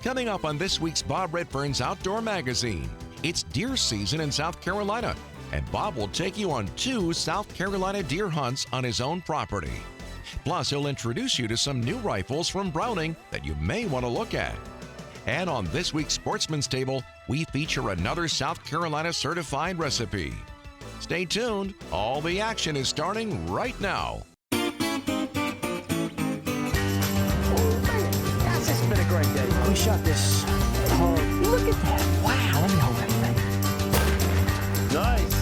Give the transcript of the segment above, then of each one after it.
Coming up on this week's Bob Redfern's Outdoor Magazine, it's deer season in South Carolina, and Bob will take you on 2 South Carolina deer hunts on his own property. Plus, he'll introduce you to some new rifles from Browning that you may want to look at. And on this week's Sportsman's Table, we feature another South Carolina certified recipe. Stay tuned. All the action is starting right now. This has been a great day. We shot this hard. Look at that. Wow, let me hold that thing. Nice.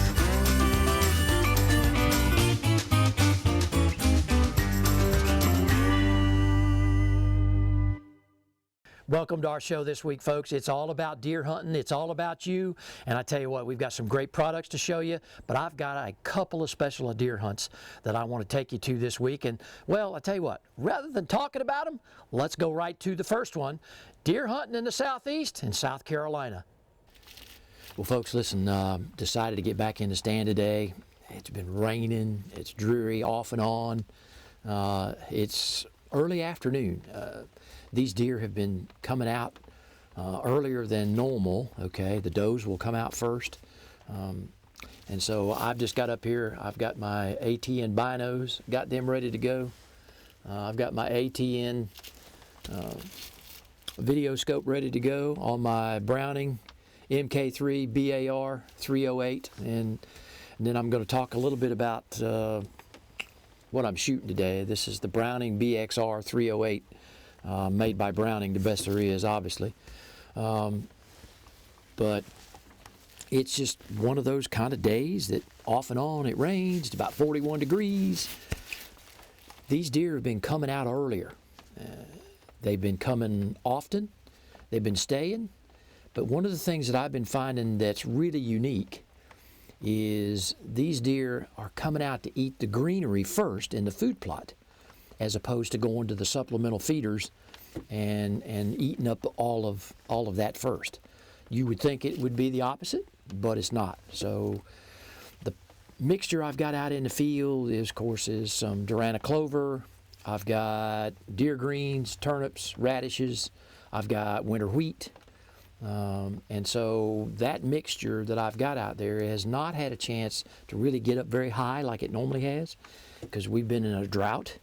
Welcome to our show this week, folks. It's all about deer hunting. It's all about you. And I tell you what, we've got some great products to show you, but I've got a couple of special deer hunts that I want to take you to this week. And, well, I tell you what, rather than talking about them, let's go right to the first one, deer hunting in the southeast in South Carolina. Well, folks, listen, decided to get back in the stand today. It's been raining. It's dreary off and on. It's early afternoon. These deer have been coming out earlier than normal, okay? The does will come out first. And so I've just got up here, I've got my ATN binos, got them ready to go. I've got my ATN video scope ready to go on my Browning MK3 BAR 308. And then I'm going to talk a little bit about what I'm shooting today. This is the Browning BXR 308. Made by Browning, the best there is, obviously. But it's just one of those kind of days that off and on it rains. It's about 41 degrees. These deer have been coming out earlier. They've been coming often. They've been staying. But one of the things that I've been finding that's really unique is these deer are coming out to eat the greenery first in the food plot, as opposed to going to the supplemental feeders and eating up all of that first. You would think it would be the opposite, but it's not. So the mixture I've got out in the field is, of course, is some Durana clover. I've got deer greens, turnips, radishes. I've got winter wheat. And so that mixture that I've got out there has not had a chance to really get up very high like it normally has, because we've been in a drought.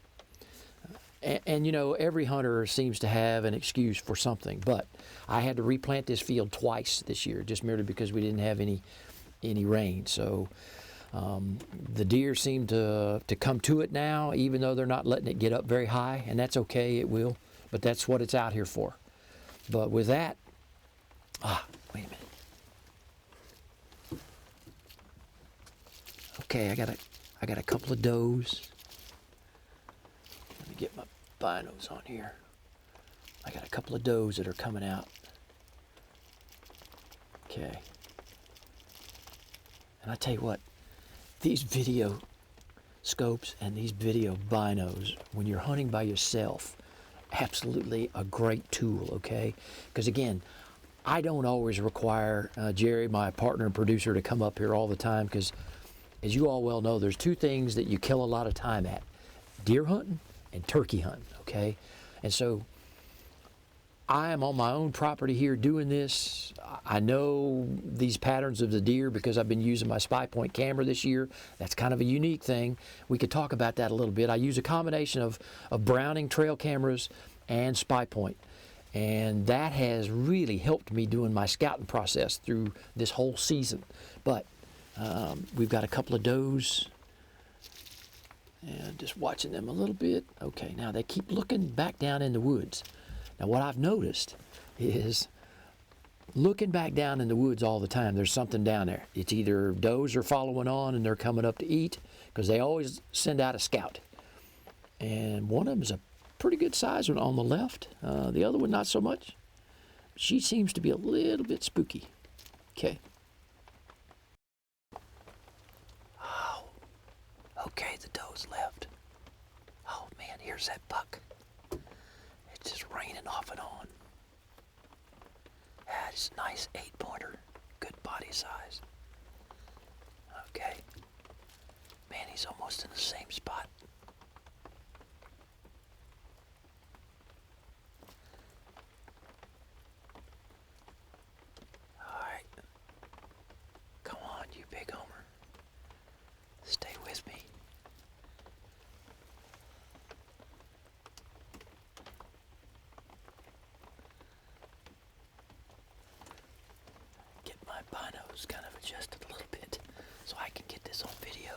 And you know, every hunter seems to have an excuse for something, but I had to replant this field twice this year, just merely because we didn't have any rain. So the deer seem to come to it now, even though they're not letting it get up very high, and that's okay, it will, but that's what it's out here for. But with that, wait a minute. Okay, I got a couple of does. Let me get my binos on here. I got a couple of does that are coming out. Okay. And I tell you what, these video scopes and these video binos, when you're hunting by yourself, absolutely a great tool, okay? Because again, I don't always require Jerry, my partner and producer, to come up here all the time, because as you all well know, there's 2 things that you kill a lot of time at: deer hunting and turkey hunting, okay? And so I am on my own property here doing this. I know these patterns of the deer because I've been using my Spy Point camera this year. That's kind of a unique thing. We could talk about that a little bit. I use a combination of Browning trail cameras and Spy Point, and that has really helped me doing my scouting process through this whole season. But we've got a couple of does, and just watching them a little bit. Okay, now they keep looking back down in the woods. Now what I've noticed is, looking back down in the woods all the time, there's something down there. It's either does are following on and they're coming up to eat, because they always send out a scout. And one of them is a pretty good size one on the left. The other one not so much. She seems to be a little bit spooky. Okay. Oh, okay, the doe's left. Oh man, here's that buck. It's just raining off and on. That's a nice 8-pointer, good body size. Okay. Man, he's almost in the same spot. microphone's kind of adjusted a little bit so I can get this on video.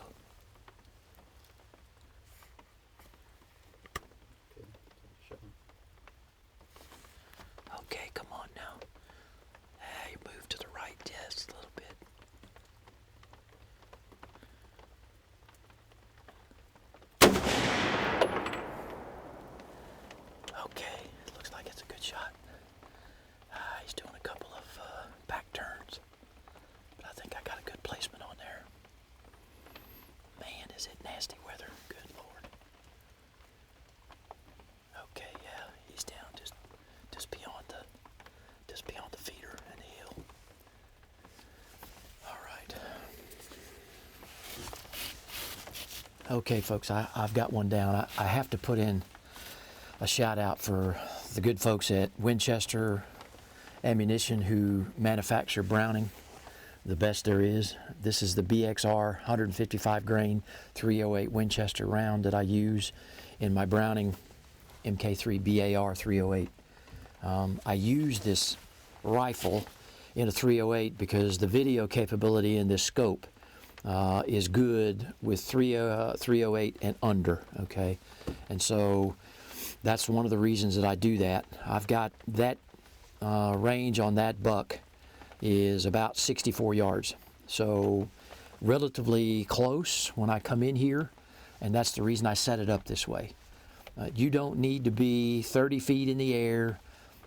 Okay, come on now. You move to the right just a little bit. Okay, it looks like it's a good shot. He's doing a couple of back turns, but I think I got a good placement on there. Man, is it nasty weather. Good Lord. Okay, yeah, he's down just beyond the feeder and the hill. All right. Okay, folks, I've got one down. I have to put in a shout out for the good folks at Winchester Ammunition who manufacture Browning, the best there is. This is the BXR 155 grain 308 Winchester round that I use in my Browning MK3 BAR 308. I use this rifle in a 308 because the video capability in this scope is good with 308 and under, okay? And so that's one of the reasons that I do that. I've got that range on that buck is about 64 yards. So relatively close when I come in here, and that's the reason I set it up this way. You don't need to be 30 feet in the air.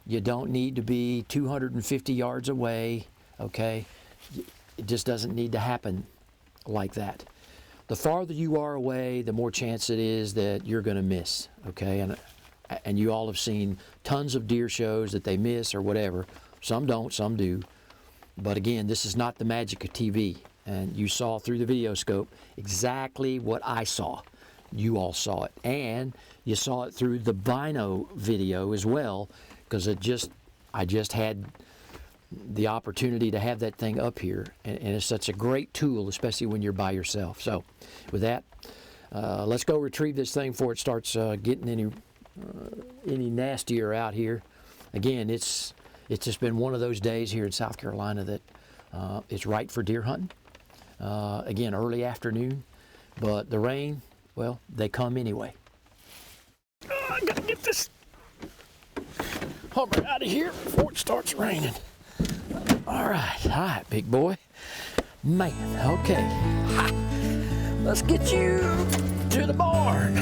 You don't need to be 250 yards away, okay? It just doesn't need to happen like that. The farther you are away, the more chance it is that you're going to miss, okay? And you all have seen tons of deer shows that they miss or whatever. Some don't, some do. But again, this is not the magic of TV. And you saw through the video scope exactly what I saw. You all saw it. And you saw it through the Bino video as well, because I just had the opportunity to have that thing up here. And it's such a great tool, especially when you're by yourself. So with that, let's go retrieve this thing before it starts getting any nastier out here. Again, it's just been one of those days here in South Carolina that it's right for deer hunting. Again, early afternoon, but the rain, well, they come anyway. Oh, I gotta get this Hummer out of here before it starts raining. All right, big boy. Man, okay. Ha. Let's get you to the barn.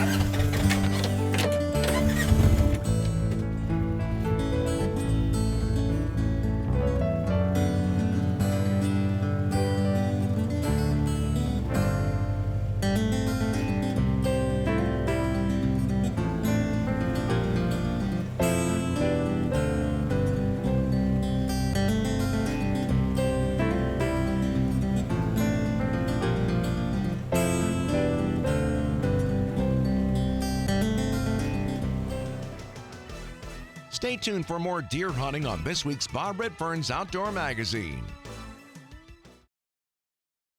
Stay tuned for more deer hunting on this week's Bob Redfern's Outdoor Magazine.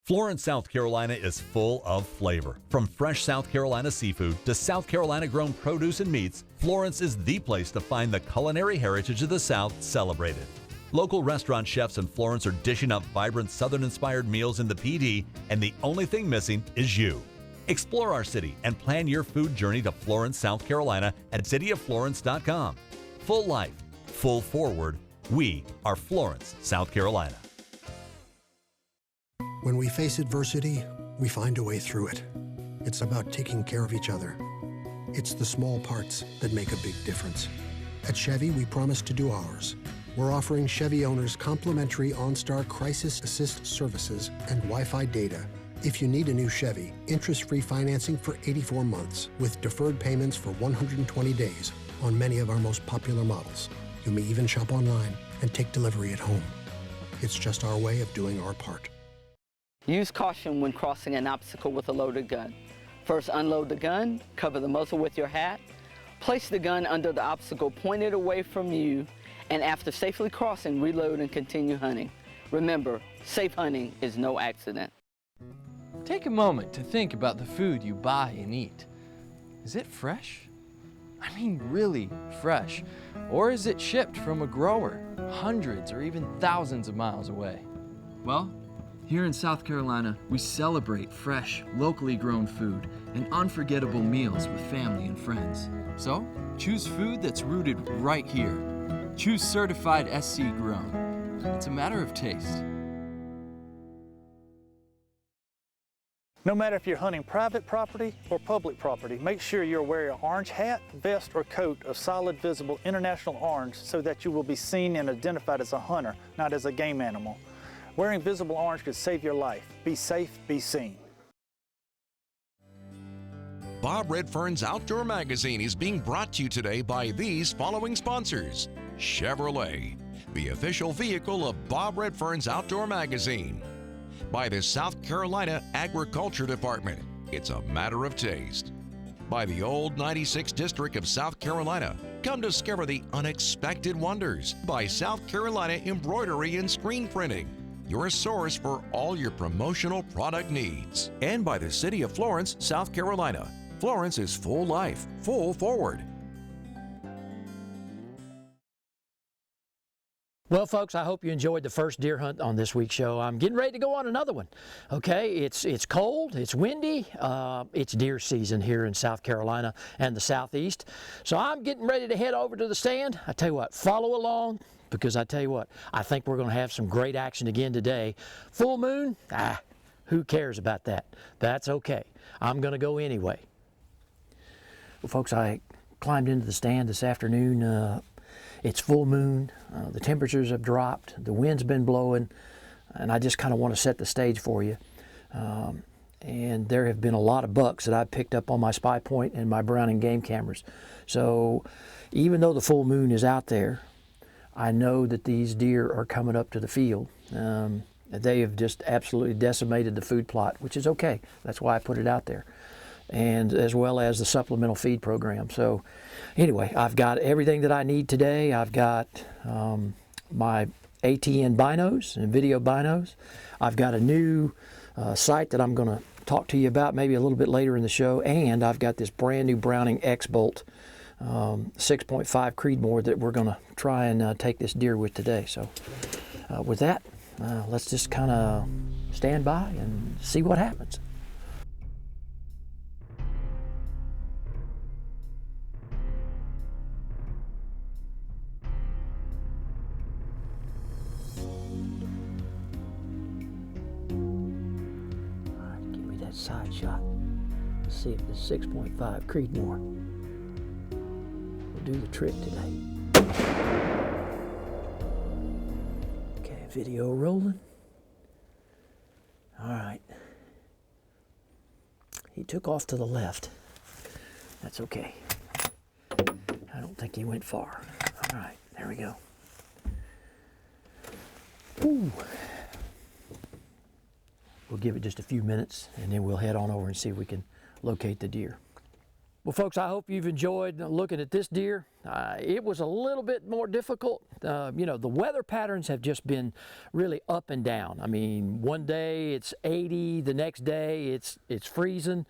Florence, South Carolina is full of flavor. From fresh South Carolina seafood to South Carolina grown produce and meats, Florence is the place to find the culinary heritage of the South celebrated. Local restaurant chefs in Florence are dishing up vibrant Southern-inspired meals in the PD, and the only thing missing is you. Explore our city and plan your food journey to Florence, South Carolina at cityoflorence.com. Full life, full forward. We are Florence, South Carolina. When we face adversity, we find a way through it. It's about taking care of each other. It's the small parts that make a big difference. At Chevy, we promise to do ours. We're offering Chevy owners complimentary OnStar Crisis Assist services and Wi-Fi data. If you need a new Chevy, interest-free financing for 84 months with deferred payments for 120 days on many of our most popular models. You may even shop online and take delivery at home. It's just our way of doing our part. Use caution when crossing an obstacle with a loaded gun. First, unload the gun, cover the muzzle with your hat, place the gun under the obstacle pointed away from you, and after safely crossing, reload and continue hunting. Remember, safe hunting is no accident. Take a moment to think about the food you buy and eat. Is it fresh? I mean really fresh. Or is it shipped from a grower hundreds or even thousands of miles away? Well, Here in South Carolina, we celebrate fresh, locally grown food and unforgettable meals with family and friends. So, choose food that's rooted right here. Choose certified SC grown. It's a matter of taste. No matter if you're hunting private property or public property, make sure you're wearing an orange hat, vest, or coat of solid visible international orange so that you will be seen and identified as a hunter, not as a game animal. Wearing visible orange could save your life. Be safe, be seen. Bob Redfern's Outdoor Magazine is being brought to you today by these following sponsors. Chevrolet, the official vehicle of Bob Redfern's Outdoor Magazine. By the South Carolina Agriculture Department, it's a matter of taste. By the Old 96 District of South Carolina, come discover the unexpected wonders. By South Carolina Embroidery and Screen Printing, your source for all your promotional product needs. And by the City of Florence, South Carolina. Florence is full life, full forward. Well, folks, I hope you enjoyed the first deer hunt on this week's show. I'm getting ready to go on another one. Okay, it's cold, it's windy, it's deer season here in South Carolina and the Southeast. So I'm getting ready to head over to the stand. I tell you what, follow along, because I tell you what, I think we're going to have some great action again today. Full moon? Who cares about that? That's okay. I'm going to go anyway. Well, folks, I climbed into the stand this afternoon. It's full moon, the temperatures have dropped, the wind's been blowing, and I just kind of want to set the stage for you. And there have been a lot of bucks that I've picked up on my Spy Point and my Browning game cameras. So even though the full moon is out there, I know that these deer are coming up to the field. They have just absolutely decimated the food plot, which is okay. That's why I put it out there. And as well as the supplemental feed program. So anyway, I've got everything that I need today. I've got my ATN binos and video binos. I've got a new sight that I'm going to talk to you about maybe a little bit later in the show. And I've got this brand new Browning X-Bolt 6.5 Creedmoor that we're going to try and take this deer with today. So with that, let's just kind of stand by and see what happens. Side shot. Let's see if the 6.5 Creedmoor will do the trick today. Okay, video rolling. All right. He took off to the left. That's okay. I don't think he went far. All right, there we go. Ooh. We'll give it just a few minutes, and then we'll head on over and see if we can locate the deer. Well, folks, I hope you've enjoyed looking at this deer. It was a little bit more difficult. You know, the weather patterns have just been really up and down. I mean, one day it's 80, the next day it's freezing.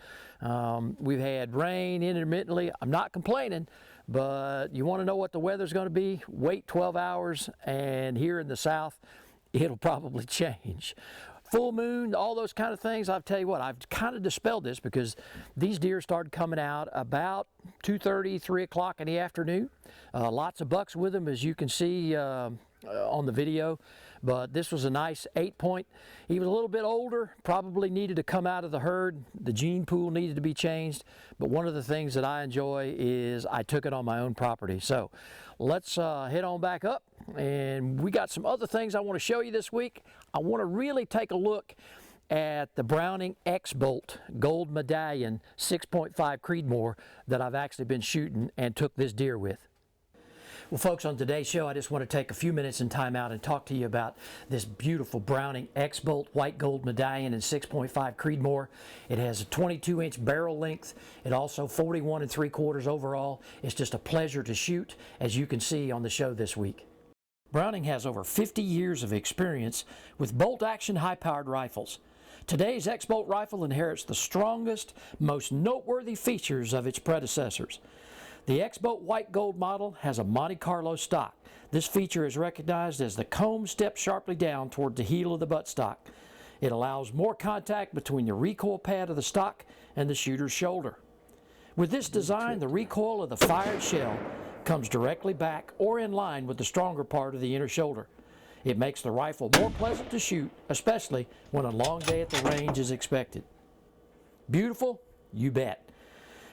We've had rain intermittently. I'm not complaining, but you want to know what the weather's going to be? Wait 12 hours, and here in the South, it'll probably change. Full moon, all those kind of things. I'll tell you what, I've kind of dispelled this because these deer started coming out about 2:30, 3 o'clock in the afternoon. Lots of bucks with them, as you can see on the video. But this was a nice 8-point. He was a little bit older, probably needed to come out of the herd. The gene pool needed to be changed. But one of the things that I enjoy is I took it on my own property. So let's head on back up. And we got some other things I want to show you this week. I want to really take a look at the Browning X-Bolt Gold Medallion 6.5 Creedmoor that I've actually been shooting and took this deer with. Well, folks, on today's show, I just want to take a few minutes and time out and talk to you about this beautiful Browning X-Bolt White Gold Medallion in 6.5 Creedmoor. It has a 22-inch barrel length. It also 41 3/4 overall. It's just a pleasure to shoot, as you can see on the show this week. Browning has over 50 years of experience with bolt-action high-powered rifles. Today's X-Bolt rifle inherits the strongest, most noteworthy features of its predecessors. The X-Bolt White Gold model has a Monte Carlo stock. This feature is recognized as the comb steps sharply down toward the heel of the buttstock. It allows more contact between the recoil pad of the stock and the shooter's shoulder. With this design, the recoil of the fired shell comes directly back or in line with the stronger part of the inner shoulder. It makes the rifle more pleasant to shoot, especially when a long day at the range is expected. Beautiful? You bet.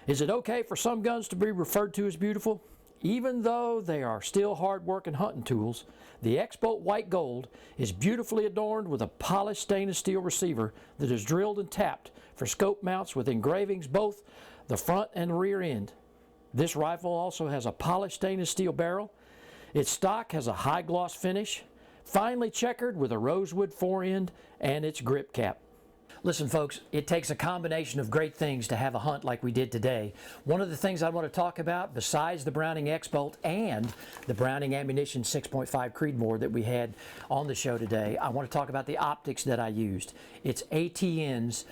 Is it okay for some guns to be referred to as beautiful? Even though they are still hard-working hunting tools, the X-Bolt White Gold is beautifully adorned with a polished stainless steel receiver that is drilled and tapped for scope mounts with engravings both the front and rear end. This rifle also has a polished stainless steel barrel. Its stock has a high gloss finish, finely checkered with a rosewood forend, and its grip cap. Listen, folks, it takes a combination of great things to have a hunt like we did today. One of the things I want to talk about, besides the Browning X-Bolt and the Browning Ammunition 6.5 Creedmoor that we had on the show today, I want to talk about the optics that I used. It's ATN's.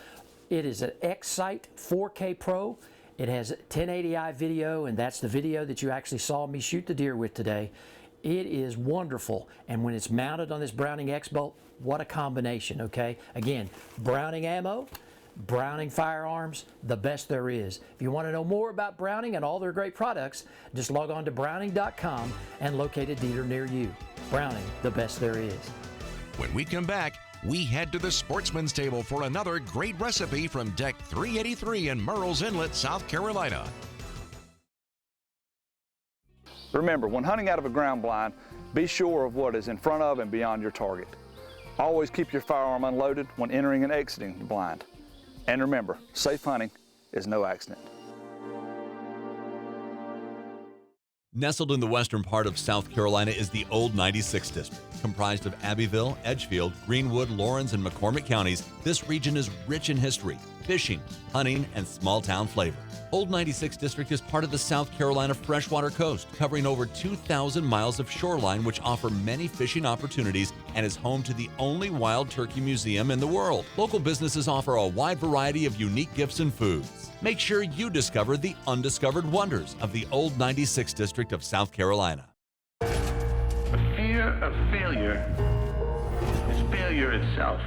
It is an X-Sight 4K Pro. It has 1080i video, and that's the video that you actually saw me shoot the deer with today. It is wonderful, and when it's mounted on this Browning X-Bolt, what a combination, okay? Again, Browning ammo, Browning firearms, the best there is. If you want to know more about Browning and all their great products, just log on to Browning.com and locate a dealer near you. Browning, the best there is. When we come back, we head to the Sportsman's Table for another great recipe from Deck 383 in Murrells Inlet, South Carolina. Remember, when hunting out of a ground blind, be sure of what is in front of and beyond your target. Always keep your firearm unloaded when entering and exiting the blind. And remember, safe hunting is no accident. Nestled in the western part of South Carolina is the Old 96 District. Comprised of Abbeville, Edgefield, Greenwood, Laurens, and McCormick counties, this region is rich in history, fishing, hunting, and small-town flavor. Old 96 District is part of the South Carolina freshwater coast, covering over 2,000 miles of shoreline which offer many fishing opportunities and is home to the only wild turkey museum in the world. Local businesses offer a wide variety of unique gifts and foods. Make sure you discover the undiscovered wonders of the Old 96 District of South Carolina. The fear of failure is failure itself.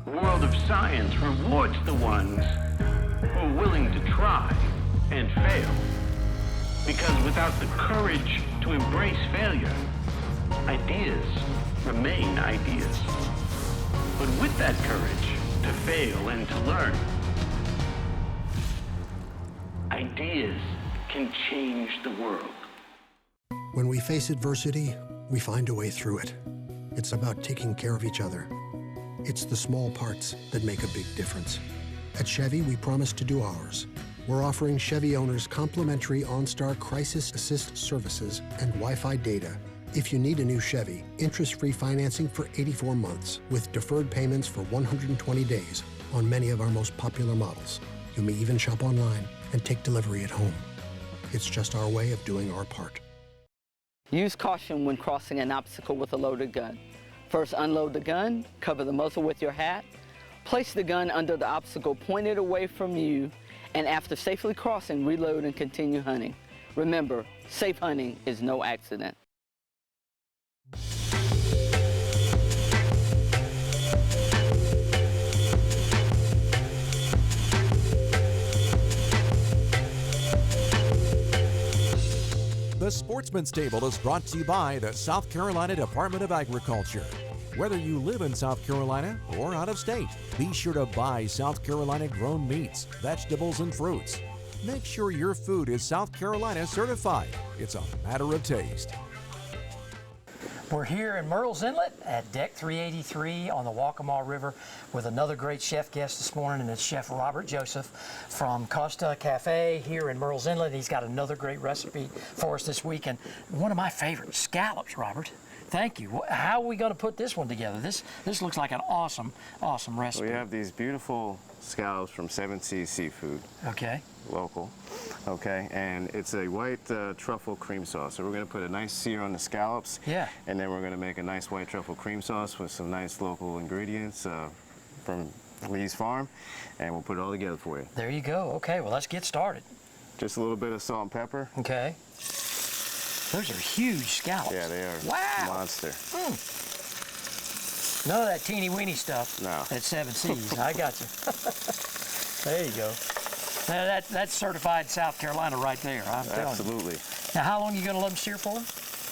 The world of science rewards the ones who are willing to try and fail. Because without the courage to embrace failure, ideas remain ideas. But with that courage to fail and to learn, ideas can change the world. When we face adversity, we find a way through it. It's about taking care of each other. It's the small parts that make a big difference. At Chevy, we promise to do ours. We're offering Chevy owners complimentary OnStar Crisis Assist services and Wi-Fi data. If you need a new Chevy, interest-free financing for 84 months with deferred payments for 120 days on many of our most popular models. You may even shop online and take delivery at home. It's just our way of doing our part. Use caution when crossing an obstacle with a loaded gun. First, unload the gun, cover the muzzle with your hat, place the gun under the obstacle pointed away from you, and after safely crossing, reload and continue hunting. Remember, safe hunting is no accident. The Sportsman's Table is brought to you by the South Carolina Department of Agriculture. Whether you live in South Carolina or out of state, be sure to buy South Carolina grown meats, vegetables, and fruits. Make sure your food is South Carolina certified. It's a matter of taste. We're here in Murrells Inlet at Deck 383 on the Waccamaw River with another great chef guest this morning, and it's Chef Robert Joseph from Costa Cafe here in Murrells Inlet. He's got another great recipe for us this week, and one of my favorite scallops, Robert. Thank you. How are we going to put this one together? This looks like an awesome recipe. We have these beautiful scallops from 7 Seas Seafood. Okay. Local. Okay, and it's a white truffle cream sauce. So we're going to put a nice sear on the scallops. Yeah. And then we're going to make a nice white truffle cream sauce with some nice local ingredients from Lee's Farm, and we'll put it all together for you. There you go. Okay, well, let's get started. Just a little bit of salt and pepper. Okay. Those are huge scallops. Yeah, they are. Wow. Monster. None of that teeny-weeny stuff. No. That 7 C's. I got you. There you go. Now that's certified South Carolina right there. I'm telling you. Absolutely. Now, how long are you going to let them sear for?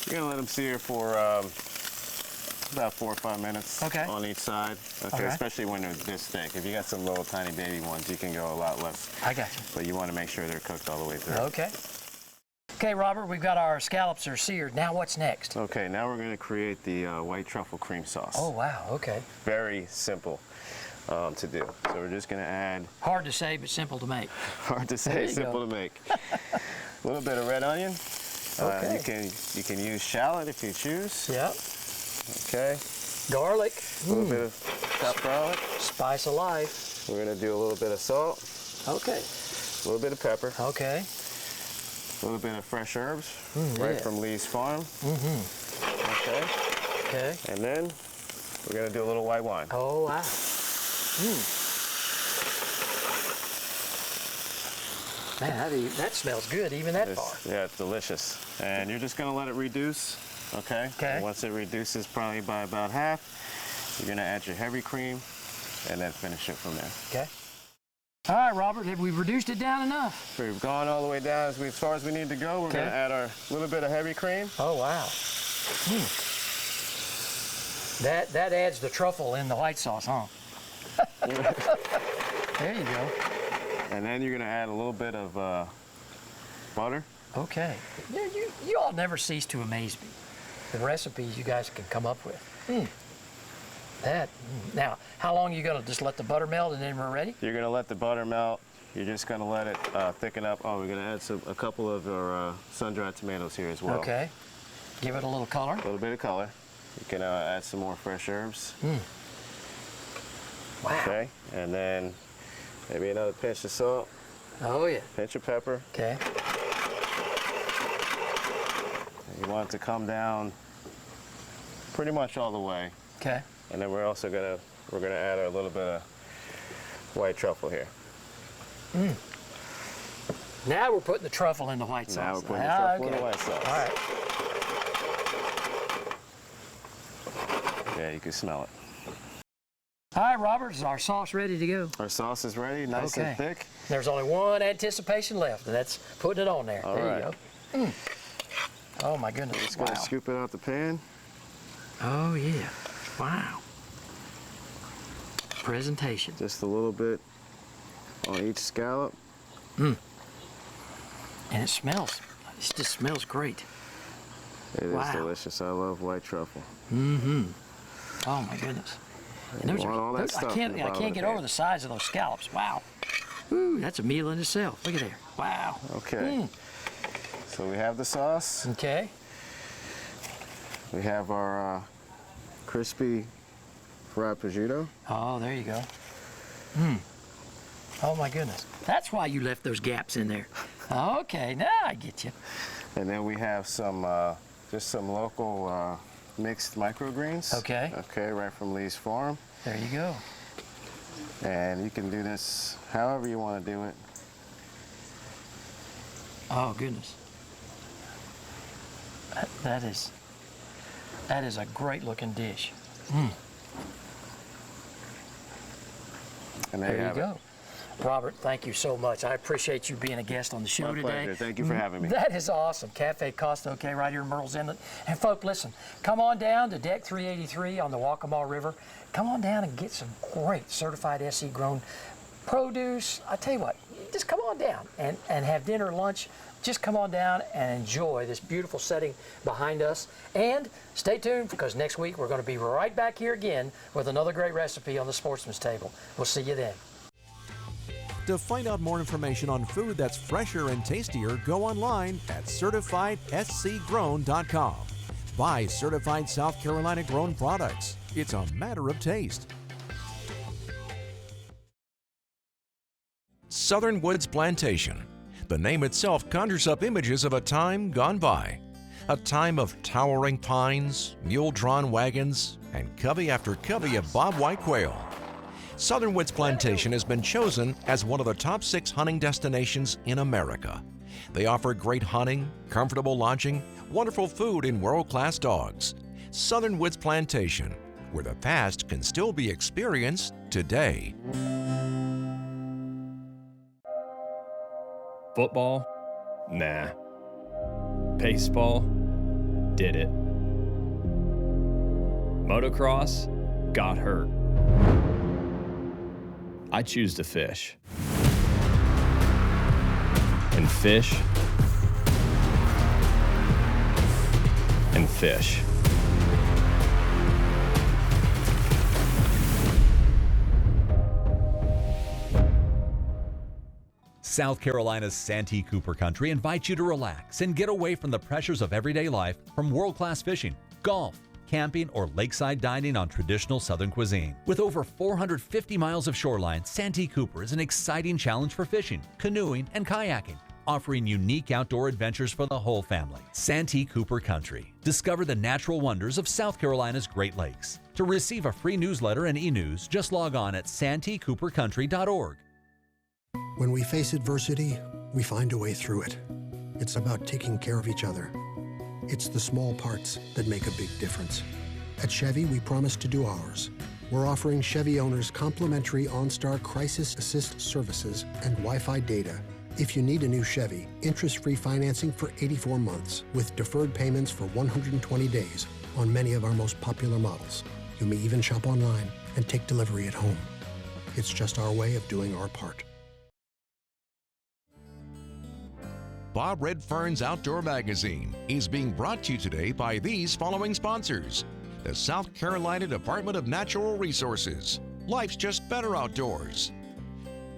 You're gonna let them sear for about 4 or 5 minutes on each side. Okay, especially when they're this thick. If you got some little tiny baby ones, you can go a lot less. I got you. But you want to make sure they're cooked all the way through. Okay. Okay, Robert, we've got our scallops are seared. Now what's next? Okay, now we're going to create the white truffle cream sauce. Oh, wow, okay. Very simple to do. So we're just going to add... Hard to say, but simple to make. Hard to say, simple to make. A little bit of red onion. Okay. You can use shallot if you choose. Yep. Okay. Garlic. A little bit of chopped garlic. Spice of life. We're going to do a little bit of salt. Okay. A little bit of pepper. Okay. A little bit of fresh herbs, right from Lee's farm. Okay. Okay. And then we're going to do a little white wine. Oh, wow. Man, that smells good, even that far. Yeah, it's delicious. And you're just going to let it reduce, okay? Okay. And once it reduces probably by about half, you're going to add your heavy cream and then finish it from there. Okay. All right, Robert, have we reduced it down enough? We've gone all the way down as far as we need to go. We're going to add our little bit of heavy cream. Oh, wow. That adds the truffle in the white sauce, huh? There you go. And then you're going to add a little bit of butter. Okay. You all never cease to amaze me. The recipes you guys can come up with. Now, how long are you going to just let the butter melt and then we're ready? You're going to let the butter melt. You're just going to let it thicken up. Oh, we're going to add a couple of our sun-dried tomatoes here as well. Okay. Give it a little color. A little bit of color. You can add some more fresh herbs. Wow. Okay. And then maybe another pinch of salt. Oh, yeah. Pinch of pepper. Okay. And you want it to come down pretty much all the way. Okay. And then we're also gonna add a little bit of white truffle here. Now we're putting the truffle in the white sauce. Now we're putting the truffle in the white sauce. All right. Yeah, you can smell it. All right, Robert, is our sauce ready to go? Our sauce is ready, nice and thick. There's only one anticipation left, and that's putting it on there. All there you go. Oh my goodness! Just gonna scoop it out the pan. Oh yeah! Wow. Presentation. Just a little bit on each scallop. And it smells. It just smells great. It is delicious. I love white truffle. Oh my goodness. And I can't get over the size of those scallops. Wow. Ooh, that's a meal in itself. Look at there. Wow. Okay. So we have the sauce. Okay. We have our crispy fried prosciutto. Oh, there you go. Oh my goodness. That's why you left those gaps in there. Okay, now I get you. And then we have some, just some local mixed microgreens. Okay. Okay, right from Lee's farm. There you go. And you can do this however you want to do it. Oh goodness. That is a great looking dish. And there you go. Robert, thank you so much. I appreciate you being a guest on the show today. My pleasure. Thank you for having me. That is awesome. Cafe Costa, okay, right here in Murrells Inlet. And folks, listen, come on down to Deck 383 on the Waccamaw River. Come on down and get some great certified SC grown produce. I tell you what, just come on down and have dinner, lunch. Just come on down and enjoy this beautiful setting behind us. And stay tuned, because next week we're going to be right back here again with another great recipe on the Sportsman's Table. We'll see you then. To find out more information on food that's fresher and tastier, go online at CertifiedSCGrown.com. Buy certified South Carolina grown products. It's a matter of taste. Southern Woods Plantation. The name itself conjures up images of a time gone by. A time of towering pines, mule-drawn wagons, and covey after covey of bobwhite quail. Southern Woods Plantation has been chosen as one of the top 6 hunting destinations in America. They offer great hunting, comfortable lodging, wonderful food, and world-class dogs. Southern Woods Plantation, where the past can still be experienced today. Football? Nah. Baseball? Did it. Motocross? Got hurt. I choose to fish. And fish. And fish. South Carolina's Santee Cooper Country invites you to relax and get away from the pressures of everyday life from world-class fishing, golf, camping, or lakeside dining on traditional Southern cuisine. With over 450 miles of shoreline, Santee Cooper is an exciting challenge for fishing, canoeing, and kayaking, offering unique outdoor adventures for the whole family. Santee Cooper Country. Discover the natural wonders of South Carolina's Great Lakes. To receive a free newsletter and e-news, just log on at santeecoopercountry.org. When we face adversity, we find a way through it. It's about taking care of each other. It's the small parts that make a big difference. At Chevy, we promise to do ours. We're offering Chevy owners complimentary OnStar Crisis Assist services and Wi-Fi data. If you need a new Chevy, interest-free financing for 84 months with deferred payments for 120 days on many of our most popular models. You may even shop online and take delivery at home. It's just our way of doing our part. Bob Redfern's Outdoor Magazine is being brought to you today by these following sponsors: the South Carolina Department of Natural Resources, Life's Just Better Outdoors;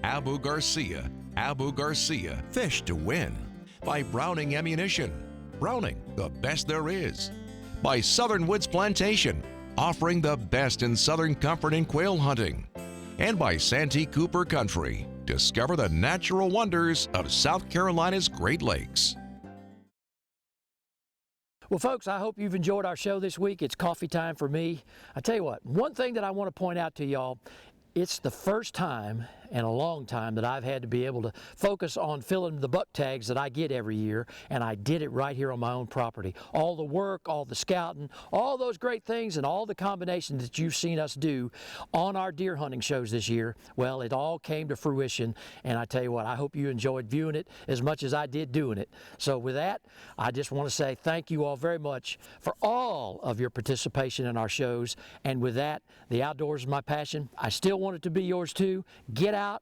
Abu Garcia, Fish to Win; by Browning Ammunition, Browning, the best there is; by Southern Woods Plantation, offering the best in southern comfort in quail hunting; and by Santee Cooper Country. Discover the natural wonders of South Carolina's Great Lakes. Well, folks, I hope you've enjoyed our show this week. It's coffee time for me. I tell you what, one thing that I want to point out to y'all, it's the first time in a long time that I've had to be able to focus on filling the buck tags that I get every year, and I did it right here on my own property. All the work, all the scouting, all those great things, and all the combinations that you've seen us do on our deer hunting shows this year, well, it all came to fruition, and I tell you what, I hope you enjoyed viewing it as much as I did doing it. So with that, I just want to say thank you all very much for all of your participation in our shows, and with that, the outdoors is my passion. I still want it to be yours too. Get out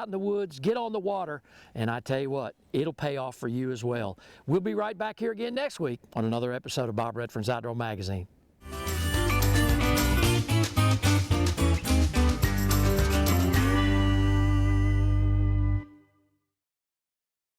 in the woods, get on the water, and I tell you what, it'll pay off for you as well. We'll be right back here again next week on another episode of Bob Redfern's Outdoor Magazine.